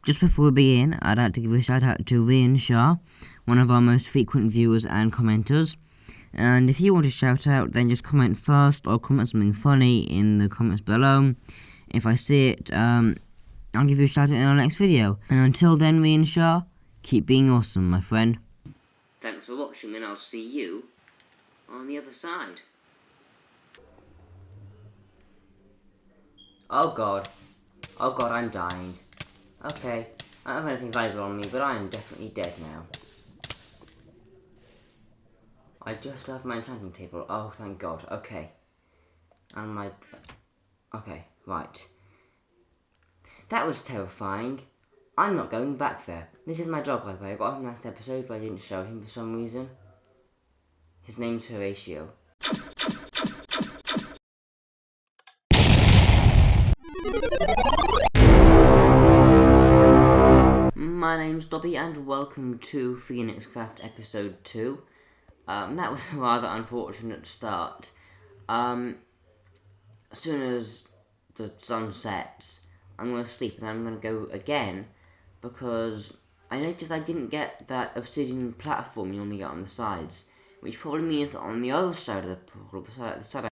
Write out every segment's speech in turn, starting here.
Just before we begin, I'd like to give a shout out to Rian Shah, one of our most frequent viewers and commenters. And if you want to shout out, then just comment first or comment something funny in the comments below. If I see it, I'll give you a shout out in our next video. And until then, Rian Shah, keep being awesome, my friend. Thanks for watching, and I'll see you on the other side. Oh god, I'm dying. Okay, I don't have anything valuable on me, but I am definitely dead now. I just left my enchanting table. Oh, thank god. Okay. And my... Okay, right. That was terrifying. I'm not going back there. This is my dog, by the way. I got him last episode, but I didn't show him for some reason. His name's Horatio. My name's Dobby, and welcome to PhoenixCraft episode 2. That was a rather unfortunate start. As soon as the sun sets, I'm going to sleep, and then I'm going to go again, because I noticed I didn't get that obsidian platform you normally get on the sides, which probably means that on the other side of the pool, the side so I'm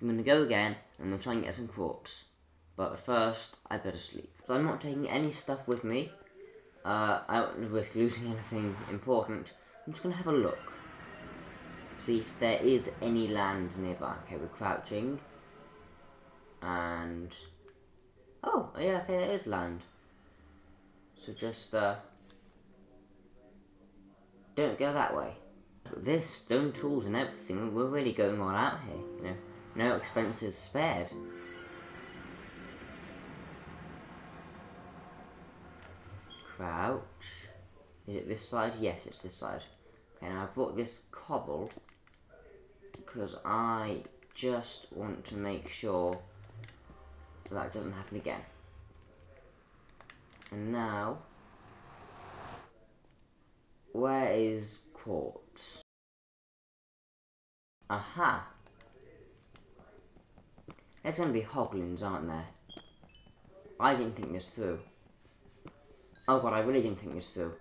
going to go again, and I'm going to try and get some quartz. But first, I better sleep. So I'm not taking any stuff with me. I don't want to risk losing anything important. I'm just going to have a look. See if there is any land nearby. Okay, we're crouching. And... oh, yeah, okay, there is land. So just, don't go that way. This, stone tools and everything, we're really going all out here, you know. No expenses spared. Crouch. Is it this side? Yes, it's this side. Okay, now I brought this cobble because I just want to make sure that doesn't happen again. And now, where is quartz? Aha! There's going to be hoglins, aren't there? I didn't think this through. Oh god, I really didn't think this through.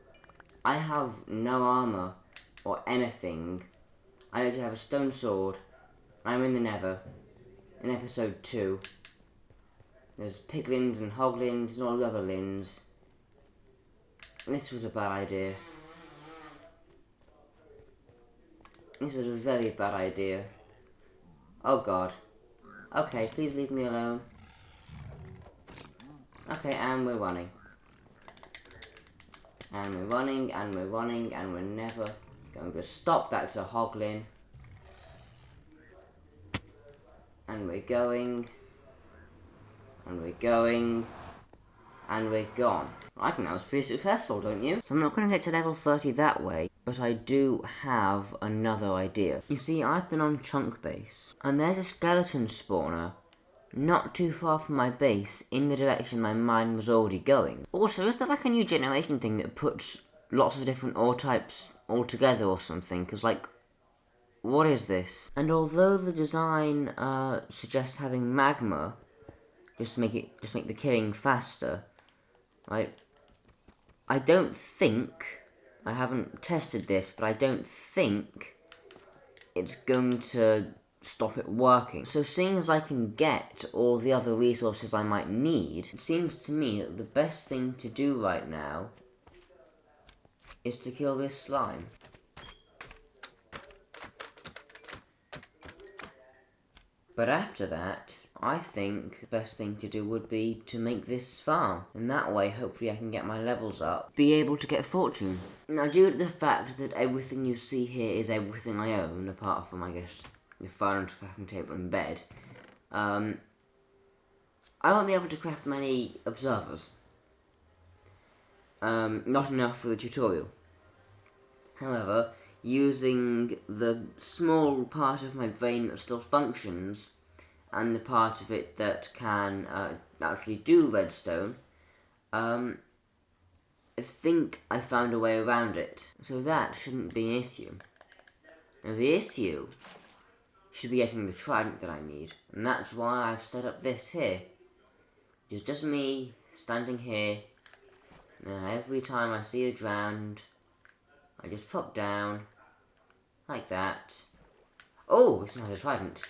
I have no armor or anything. I actually have a stone sword. I'm in the Nether. In episode 2. There's piglins and hoglins and all the other lins. This was a bad idea. This was a very bad idea. Oh god. Okay, please leave me alone. Okay, and we're running. And we're running, and we're running, and we're never going to stop. That's a hoglin. And we're going. And we're going. And we're gone. I think that was pretty successful, don't you? So I'm not going to get to level 30 that way, but I do have another idea. You see, I've been on Chunk Base, and there's a skeleton spawner not too far from my base, in the direction my mine was already going. Also, is there like a new generation thing that puts lots of different ore types all together or something? Because, like, what is this? And although the design suggests having magma, just to make the killing faster, right? I don't think, I haven't tested this, but I don't think it's going to stop it working. So seeing as I can get all the other resources I might need, it seems to me that the best thing to do right now is to kill this slime. But after that, I think the best thing to do would be to make this farm. And that way, hopefully I can get my levels up, be able to get fortune. Now, due to the fact that everything you see here is everything I own, apart from, I guess, the furniture, crafting table and bed, I won't be able to craft many observers. Not enough for the tutorial. However, using the small part of my brain that still functions, and the part of it that can actually do redstone, I think I found a way around it. So that shouldn't be an issue. Now the issue should be getting the trident that I need, and that's why I've set up this here. It's just me standing here. And every time I see a drowned, I just pop down, like that. Oh, this one has a trident.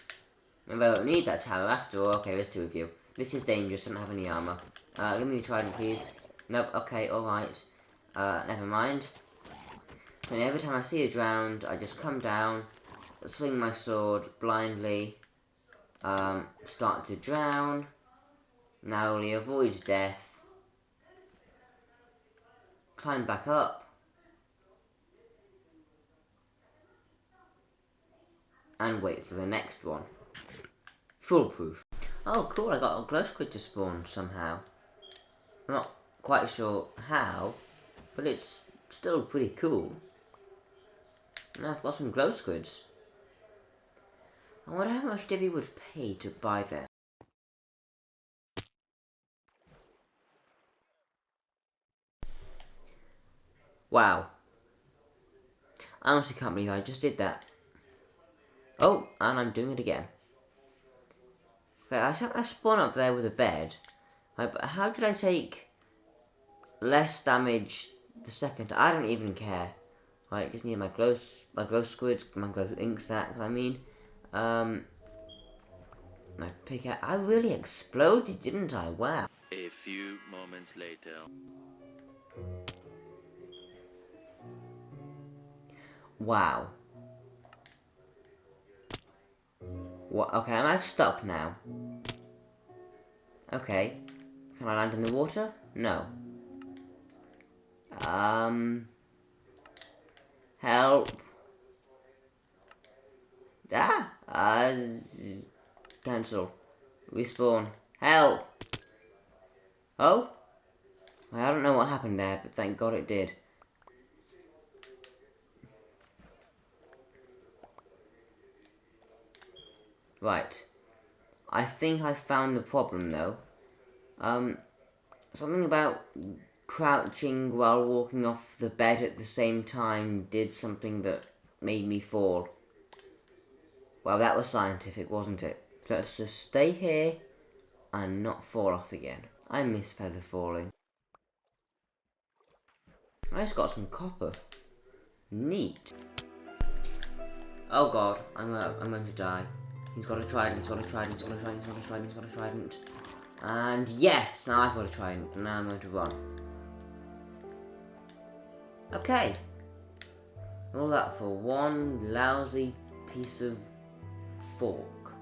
Maybe I don't need that tower after all. Okay, there's two of you. This is dangerous, I don't have any armor. Give me a trident, please. Nope, okay, alright. Never mind. And every time I see a drowned, I just come down, swing my sword blindly, start to drown, narrowly avoid death, climb back up, and wait for the next one. Foolproof. Oh cool, I got a glow squid to spawn somehow. I'm not quite sure how, but it's still pretty cool. Now I've got some glow squids. I wonder how much Dibby would pay to buy them. Wow. I honestly can't believe I just did that. Oh, and I'm doing it again. Okay, I spawn up there with a bed. Right, but how did I take less damage the second? I don't even care. Right, just need my glow squids, my glow ink sacs, I mean. My pickaxe. I really exploded, didn't I? Wow. A few moments later. Wow. What? Okay, am I stuck now? Okay. Can I land in the water? No. Help. Cancel. Respawn. Help. Oh? I don't know what happened there, but thank God it did. Right. I think I found the problem though. Something about crouching while walking off the bed at the same time did something that made me fall. Well, that was scientific, wasn't it? Let's just stay here and not fall off again. I miss feather falling. I just got some copper. Neat. Oh god, I'm going to die. He's got a trident, he's got a trident, he's got a trident, he's got a trident, he's got a trident. And yes, now I've got a trident, and now I'm going to run. Okay. All that for one lousy piece of fork.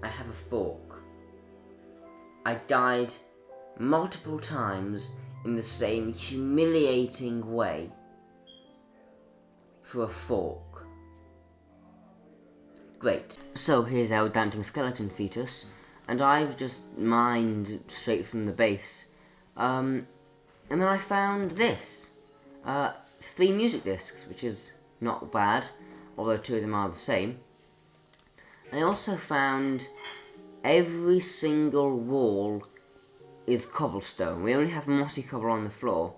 I have a fork. I died multiple times in the same humiliating way for a fork. Great. So here's our dancing skeleton fetus, and I've just mined straight from the base. And then I found this. 3 music discs, which is not bad, although 2 of them are the same. I also found every single wall is cobblestone. We only have mossy cobble on the floor.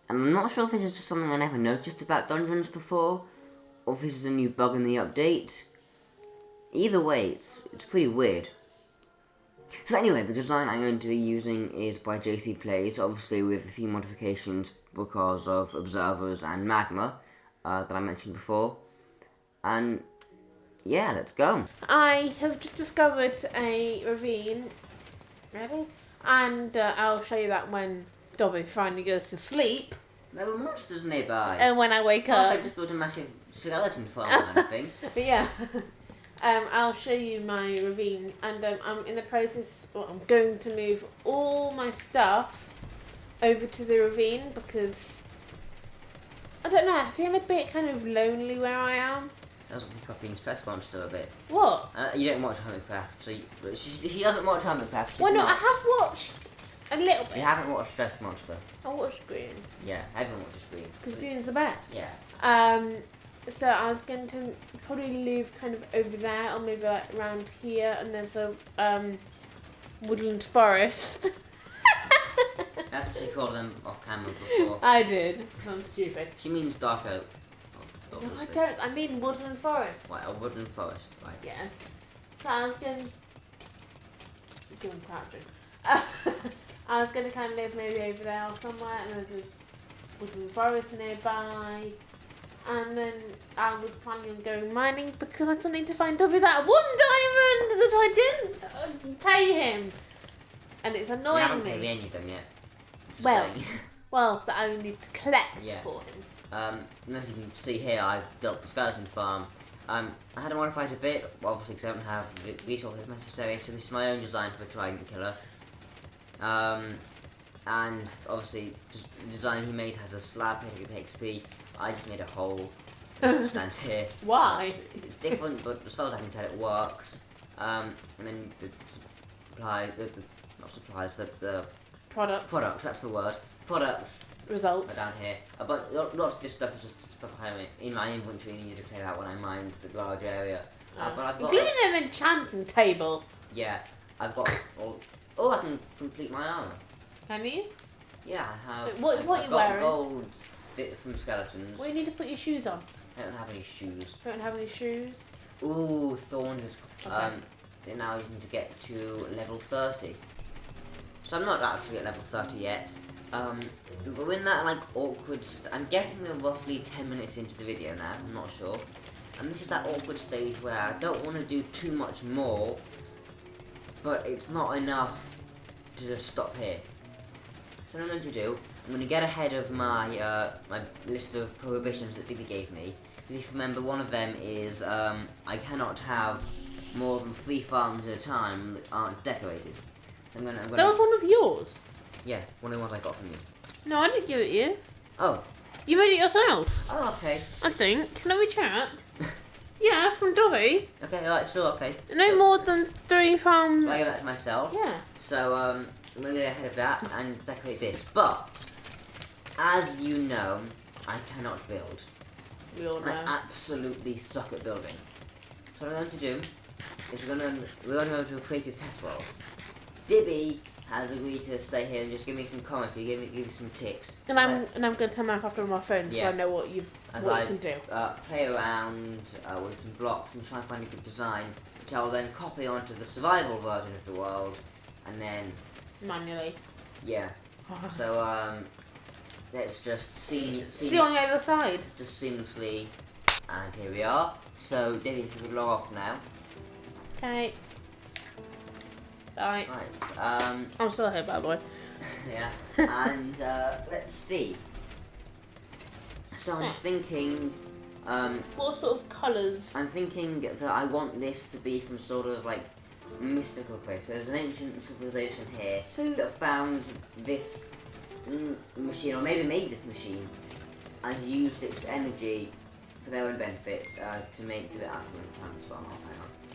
And I'm not sure if this is just something I never noticed about dungeons before, or if this is a new bug in the update. Either way, it's pretty weird. So anyway, the design I'm going to be using is by JC Plays, obviously with a few modifications because of observers and magma that I mentioned before. And yeah, let's go. I have just discovered a ravine. Ready? And I'll show you that when Dobby finally goes to sleep. There were monsters nearby. And when I wake up. I just built a massive skeleton farm kind of thing. But yeah. I'll show you my ravine, and I'm in the process, well, I'm going to move all my stuff over to the ravine because, I don't know, I feel a bit kind of lonely where I am. Doesn't pick up being stress monster a bit. What? You don't watch EduCraft, so he doesn't watch EduCraft. Well, no, I have watched a little bit. You haven't watched Stress Monster. I watched Green. Yeah, everyone watches Green. Because Green's the best. Yeah. So I was going to probably live kind of over there, or maybe like around here, and there's a woodland forest. That's what she called them off camera before. I did. I'm stupid. She means dark oak. No, I don't. I mean woodland forest. Right, a woodland forest, right. Yeah. So I was going doing crouching. I was going to kind of live maybe over there or somewhere, and there's a woodland forest nearby. And then I was planning on going mining because I still need to find Dobby that one diamond that I didn't pay him. And it's You annoying haven't paid me me. any of them yet. Just Well, saying. well, that I need to collect Yeah. for him. And as you can see here, I've built the skeleton farm. I had to modify it a bit, obviously because I don't have the resources necessary, so this is my own design for a trident killer. And obviously, just the design he made has a slab made of XP. I just made a hole that stands here. Why? It's different, but as far as I can tell, it works. And then the products, that's the word. Products Results. are down here. But lots of this stuff is just stuff I have in my inventory and needed to clear out when I mined the large area. But I've got... Including an enchanting table. Yeah, I've got all... Oh, I can complete my armor. Can you? Yeah, I have... What I've are you got wearing? gold bit from skeletons. Well, you need to put your shoes on. I don't have any shoes. Don't have any shoes. Ooh, thorns is... Okay. Now I need to get to level 30. So I'm not actually at level 30 yet. But we're in that like awkward... I'm guessing we're roughly 10 minutes into the video now, I'm not sure. And this is that awkward stage where I don't want to do too much more, but it's not enough to just stop here. So what I'm going to do, I'm going to get ahead of my my list of prohibitions that Dibby gave me. Because if you remember, one of them is I cannot have more than 3 farms at a time that aren't decorated. So I'm gonna That was one of yours. yeah, one of the ones I got from you. No, I didn't give it you. Oh. You made it yourself. Oh, okay. I think. Let me check. Yeah, from Dobby. Okay, alright, sure, okay. No more than 3 farms. So I give that to myself. Yeah. So, I'm gonna get ahead of that and decorate this. But, as you know, I cannot build. We all I know. absolutely suck at building. So what I'm going to do is we're going to go to a creative test world. Dibby has agreed to stay here and just give me some commentary, give me some tips. And I'm going to turn my mic off on my phone Yeah. so I know what you can do. Play around with some blocks and try and find a good design, which I will then copy onto the survival version of the world, and then Manually. yeah. So let's just see See you on the other side. Let's just seamlessly, and here we are. So Dibby, you can log off now. Okay. Bye. Right. I'm still here, by the way. Yeah. And let's see. So I'm thinking. What sort of colours? I'm thinking that I want this to be some sort of like mystical place. There's an ancient civilization here that found this machine, or maybe made this machine, and used its energy for their own benefit to make the actual transform.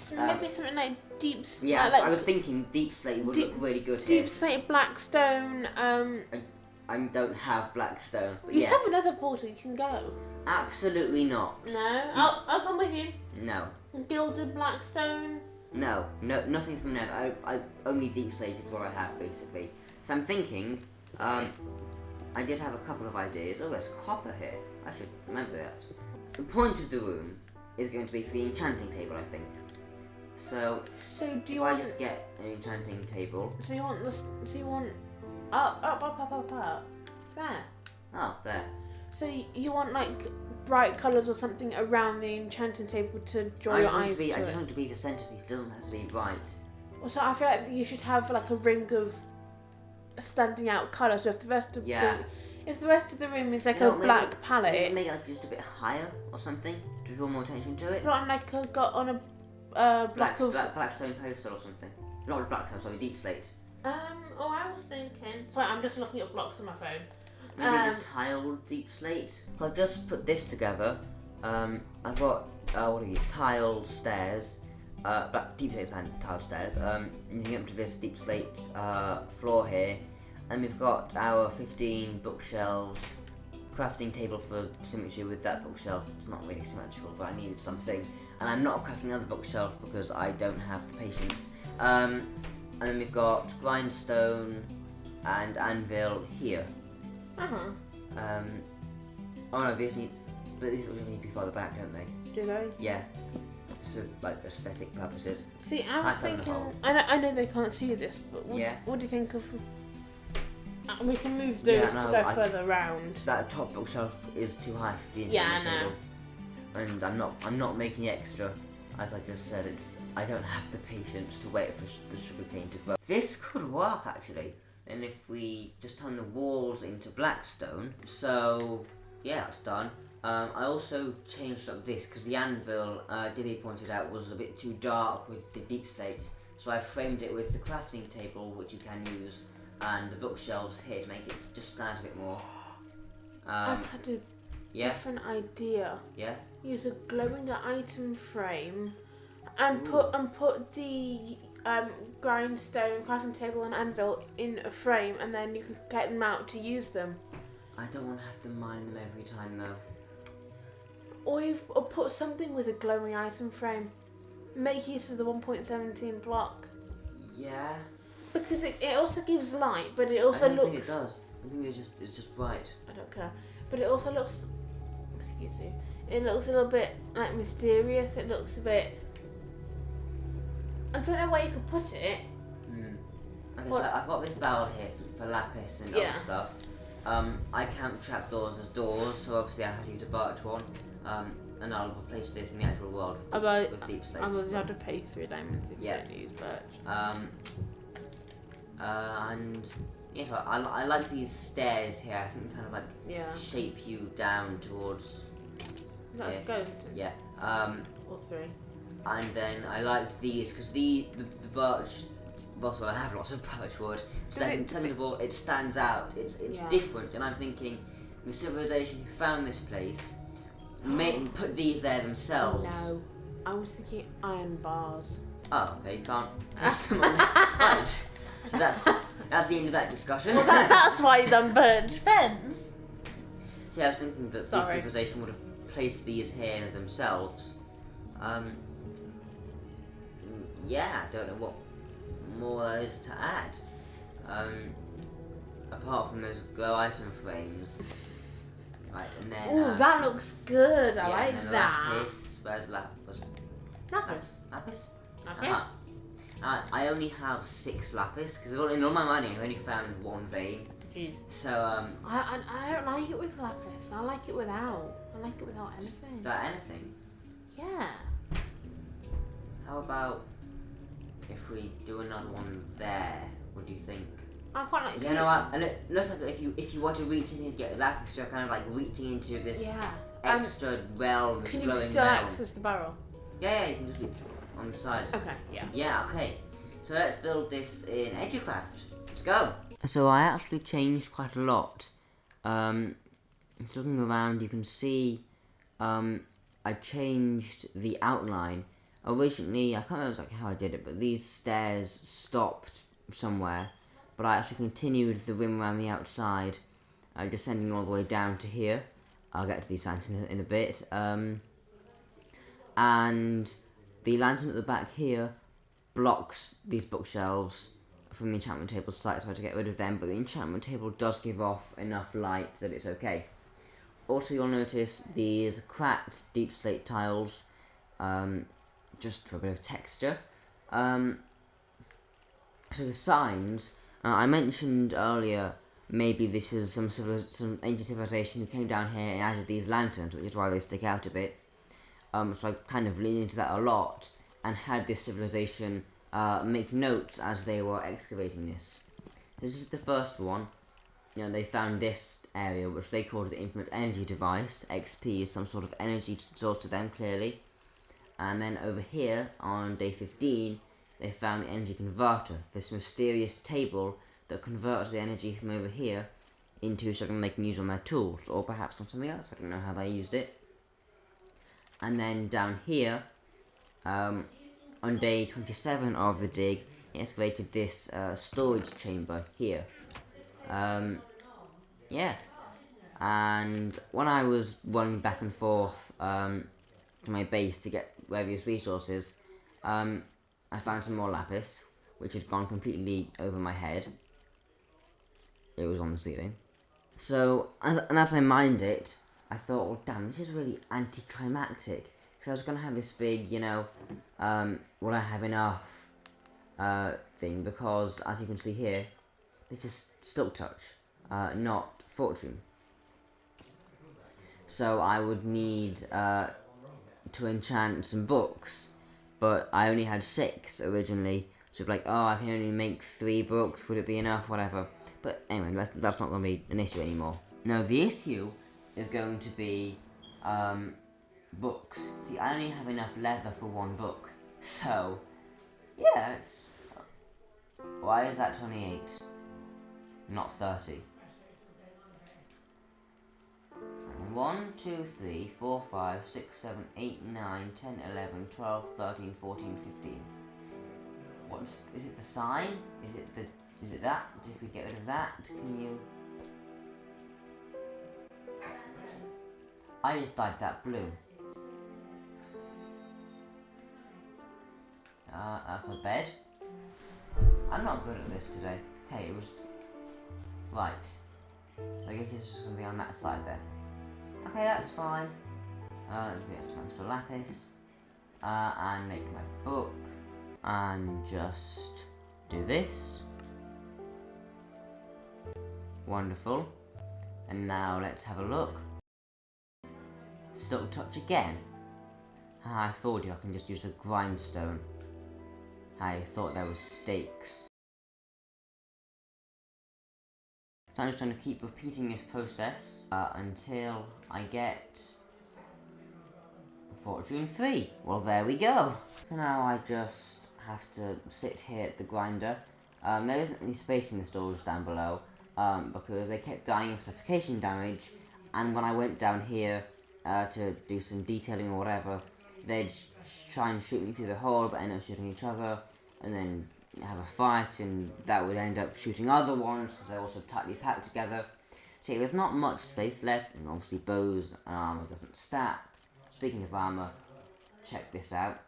So maybe something like deep. Yeah, like I was thinking deep slate would look really good here. Deep slate Blackstone. I don't have Blackstone, but You yeah. have another portal. You can go. Absolutely not. No, I'll come with you. No. Gilded Blackstone. No, nothing from them. I only deep slate is what I have basically. So I'm thinking, I did have a couple of ideas. Oh, there's copper here. I should remember that. The point of the room is going to be for the enchanting table, I think. So do you if I want? just get an enchanting table. So you want this? So you want up. There. Oh, there. So you want like bright colours or something around the enchanting table to draw your eyes to I it. just want it to be the centerpiece. It doesn't have to be bright. So I feel like you should have like a ring of standing out colour. So if the rest of the room is like a black palette, maybe make it like just a bit higher or something to draw more attention to it. not like on a Blackstone poster or something. Not Blackstone, sorry, deep slate. I was thinking. Sorry, I'm just looking at blocks on my phone. Maybe a tiled deep slate. So I've just put this together. I've got what are these tiled stairs, deep slate and tiled stairs. Leading up to this deep slate floor here, and we've got our 15 bookshelves. Crafting table for symmetry with that bookshelf. It's not really symmetrical, but I needed something. And I'm not crafting another bookshelf because I don't have the patience. And then we've got grindstone and anvil here. Oh no, these need to be farther back, don't they? Do they? Yeah. for like aesthetic purposes. See, I was I found a thinking. hole. I know they can't see this, but Yeah. what do you think of? We can move those Yeah, to no, go further round. That top bookshelf is too high for the Yeah, I enchantment know. table, and I'm not making extra. As I just said, I don't have the patience to wait for the sugarcane to grow. This could work actually, and if we just turn the walls into black stone. So yeah, that's done. I also changed up this because the anvil, Dibby pointed out, was a bit too dark with the deep slate. So I framed it with the crafting table, which you can use, and the bookshelves here to make it just stand a bit more. I've had a different idea. Yeah. Use a glowing item frame, and Ooh. put the grindstone, crafting table, and anvil in a frame, and then you can get them out to use them. I don't want to have to mine them every time though. Or put something with a glowing item frame. Make use of the 1.17 block. Yeah. Because it also gives light, but it also I don't looks. think it does. I think it's just right. I don't care. But it also looks. Excuse me. It looks a little bit like mysterious. It looks a bit. I don't know where you could put it. Okay, so I've got this barrel here for lapis and other stuff. I count trapdoors as doors, so obviously I had to use a birch one. And I'll replace this in the actual world with deep slate. Otherwise you have to pay 3 diamonds if you don't use birch. And yeah, so I like these stairs here. I think they kind of like shape you down towards. Is that a skeleton? Yeah. Or 3. And then I liked these because the birch. First of all, I have lots of birch wood. Second of all, it stands out. It's different, and I'm thinking the civilization who found this place put these there themselves. No, I was thinking iron bars. Oh, okay, you can't place them on there. Right. So that's the end of that discussion. Well, that's why you done birch fence. See, I was thinking that this civilization would have placed these here themselves. Yeah, I don't know what more there is to add. Apart from those glow item frames. Right, and then. Ooh, that looks good. I like and then that. Lapis. Where's lapis? Lapis. Lapis? Lapis. I only have 6 lapis because in all my mining I've only found 1 vein. Jeez. So I don't like it with lapis. I like it without. I like it without anything. Without anything? Yeah. How about if we do another one there? What do you think? I quite like. You know what? And it looks like if you were to reach in here to get the lapis, you're kind of like reaching into this extra realm, this can glowing you still realm. access the barrel? Yeah, you can just reach on the sides. Okay, yeah. Yeah, okay. So let's build this in EduCraft. Let's go. So I actually changed quite a lot. Just looking around, you can see I changed the outline. Originally, I can't remember exactly how I did it, but these stairs stopped somewhere. But I actually continued the rim around the outside, descending all the way down to here. I'll get to these lanterns in a bit. And the lantern at the back here blocks these bookshelves from the enchantment table site, so I had to get rid of them. But the enchantment table does give off enough light that it's okay. Also, you'll notice these cracked deep slate tiles, just for a bit of texture. So the signs, I mentioned earlier, maybe this is some ancient civilization who came down here and added these lanterns, which is why they stick out a bit. So I kind of leaned into that a lot, and had this civilization make notes as they were excavating this. This is the first one. You know, they found this area, which they called the Infinite Energy Device. XP is some sort of energy source to them, clearly. And then over here, on day 15, they found the energy converter, this mysterious table that converts the energy from over here into something they can use on their tools, or perhaps on something else. I don't know how they used it. And then down here, on day 27 of the dig, he excavated this storage chamber here. Yeah. And when I was running back and forth to my base to get various resources, I found some more lapis, which had gone completely over my head. It was on the ceiling. So, as I mined it, I thought, well, damn, this is really anticlimactic. Because because I was going to have this big, you know, will I have enough thing, because as you can see here, this is Silk Touch, not Fortune. So I would need to enchant some books, but I only had 6 originally, so like, oh, I can only make 3 books, would it be enough, whatever. But anyway, that's not going to be an issue anymore. No, the issue is going to be books. See, I only have enough leather for 1 book, so yeah, it's... Why is that 28? Not 30. 1, 2, 3, 4, 5, 6, 7, 8, 9, 10, 11, 12, 13, 14, 15. What's... Is it the sign? Is it that? If we get rid of that, can you... I just dyed that blue. That's a bed. I'm not good at this today. Okay, it was... Right. So I guess this is going to be on that side then. Okay, that's fine. Let's get some extra lapis. And make my book. And just do this. Wonderful. And now let's have a look. Silk Touch again. I thought I can just use a grindstone. I thought there was stakes. So I'm just going to keep repeating this process until I get Fortune 3. Well, there we go. So now I just have to sit here at the grinder. There isn't any space in the storage down below because they kept dying of suffocation damage, and when I went down here to do some detailing or whatever, they'd try and shoot me through the hole but end up shooting each other, and then have a fight, and that would end up shooting other ones because they're also tightly packed together. So there's not much space left, and obviously bows and armor doesn't stack. Speaking of armor, check this out.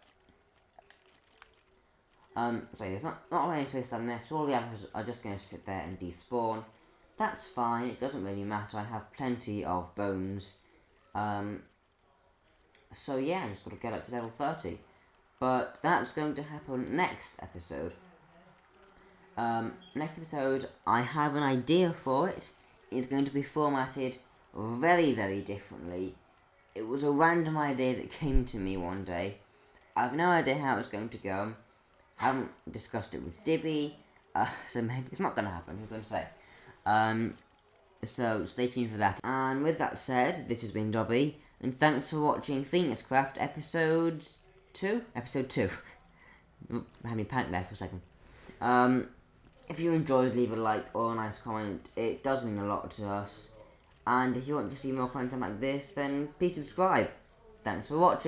So there's not any space down there, so all the apples are just going to sit there and despawn. That's fine, it doesn't really matter, I have plenty of bones. So yeah, I just got to get up to level 30. But that's going to happen next episode. Next episode, I have an idea for it. It's going to be formatted very, very differently. It was a random idea that came to me one day. I have no idea how it's going to go. I haven't discussed it with Dibby, so maybe it's not going to happen, who's going to say. So stay tuned for that. And with that said, this has been Dobby, and thanks for watching PhoenixCraft episode 2? Episode 2. I had me panic there for a second. If you enjoyed, leave a like or a nice comment. It does mean a lot to us. And if you want to see more content like this, then please subscribe. Thanks for watching.